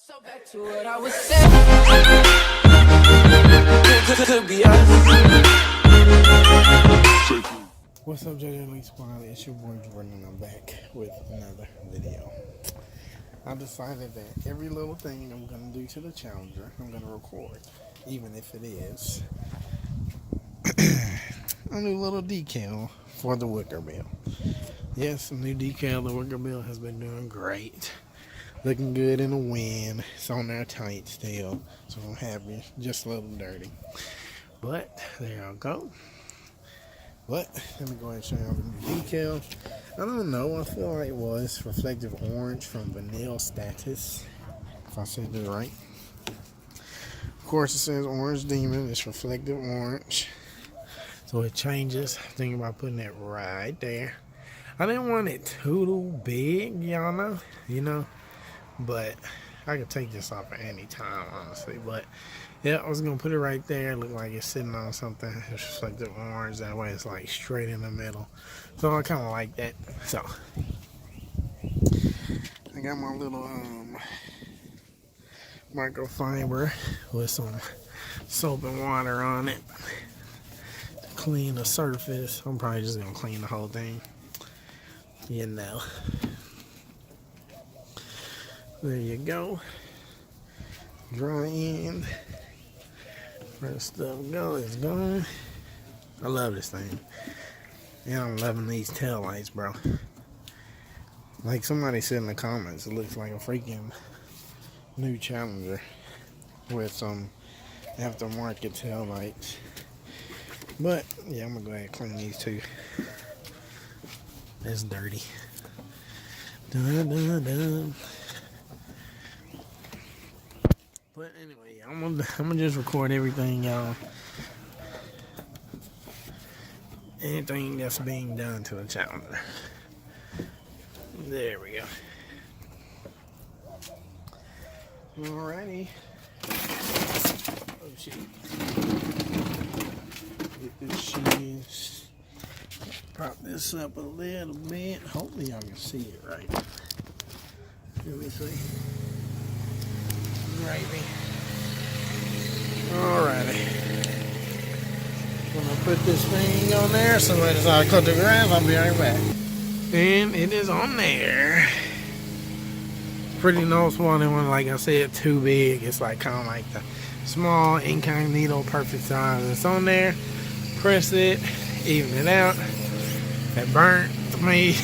So back to what I was saying. Could be us. What's up, JJLEE squad? It's your boy Jordan, and I'm back with another video. I decided that every little thing I'm gonna do to the Challenger, I'm gonna record, even if it is a new little decal for the Wickerbill. Yes, a new decal. The Wickerbill has been doing great. Looking good in the wind. It's on there tight still, so I'm happy. Just a little dirty, but there I go. But let me go ahead and show you the new decal. I don't know. I feel like it was reflective orange from Vanilla Status, if I said that right. Of course, it says Orange Demon. It's reflective orange, so it changes. Thinking about putting that right there. I didn't want it too big, y'all know, but I could take this off at any time, honestly. But yeah, I was gonna put it right there. Look like it's sitting on something. It's reflective orange. That way, it's like straight in the middle. So I kind of like that. So I got my little microfiber with some soap and water on it to clean the surface. I'm probably just gonna clean the whole thing. There you go. Dry end. Where the stuff go is gone. I love this thing. Yeah, I'm loving these tail lights, bro. Like somebody said in the comments, it looks like a freaking new Challenger with some aftermarket tail lights. But yeah, I'm gonna go ahead and clean these too. It's dirty. Dun, dun, dun. But anyway, I'm gonna just record everything, y'all. Anything that's being done to the Challenger. There we go. Alrighty. Oh shit. Get this cheese. Prop this up a little bit. Hopefully y'all can see it right. Let me see. Gravy. Alrighty. I'm gonna put this thing on there. So as I cut the grass, I'll be right back. And it is on there. Pretty noticeable. And when, like I said, too big. It's like kind of like the small incognito perfect size. It's on there. Press it. Even it out. That burnt to me.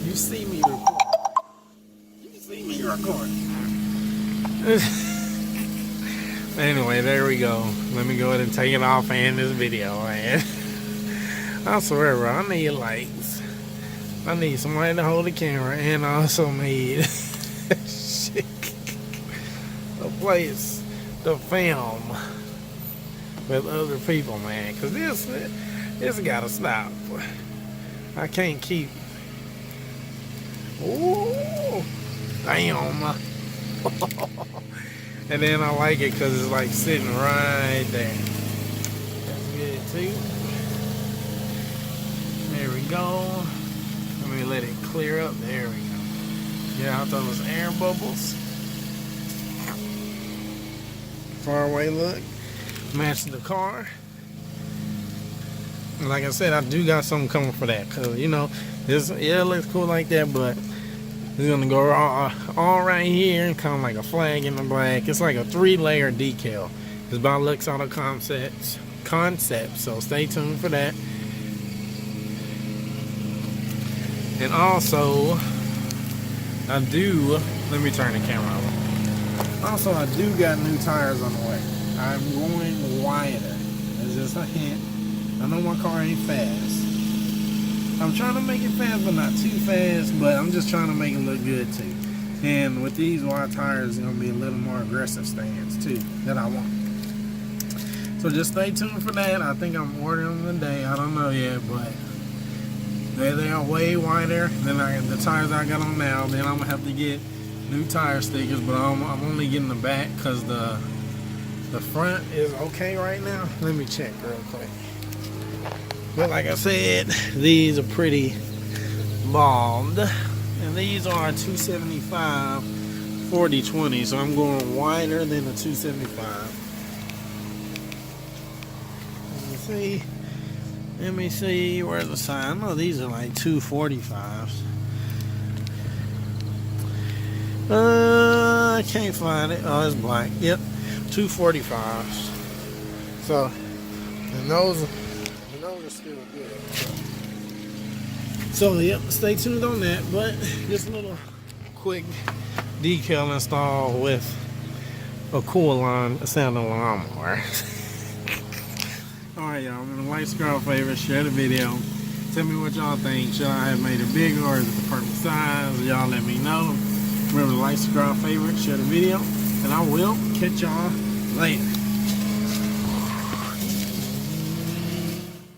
You see me record. You see me record. Anyway, there we go. Let me go ahead and take it off and end this video, man. I swear, bro, I need lights. I need somebody to hold the camera, and I also need shit. The place to film with other people, man. Cause this gotta stop. I can't keep. Ooh, damn. And then I like it because it's like sitting right there. That's good too. There we go. Let me let it clear up. There we go. Yeah, I thought it was air bubbles. Far away look. Match the car. And like I said, I do got something coming for that. Because, this, it looks cool like that, but it's going to go all right here. Kind of like a flag in the black. It's like a 3-layer decal. It's by Looks Auto Concepts. So stay tuned for that. And also, let me turn the camera over. Also, I do got new tires on the way. I'm going wider. It's just a hint. I know my car ain't fast. I'm trying to make it fast, but not too fast. But I'm just trying to make it look good too. And with these wide tires, it's going to be a little more aggressive stance too that I want. So just stay tuned for that. I think I'm ordering them today. I don't know yet, but they are way wider than the tires I got on now. Then I'm going to have to get new tire stickers, but I'm only getting the back because the front is okay right now. Let me check real quick. But like I said, these are pretty bald. And these are 275 40/20, so I'm going wider than the 275. Let me see, where's the sign? No, these are like 245s. I can't find it. Oh, it's black. Yep, 245s. So, and those are still good. So, yep, stay tuned on that. But just a little quick decal install with a cool line sounding lawnmower. Alright, y'all, remember to like, subscribe, favorite, share the video. Tell me what y'all think. Should I have made it bigger or is it the perfect size? Y'all let me know. Remember to like, subscribe, favorite, share the video. And I will catch y'all later.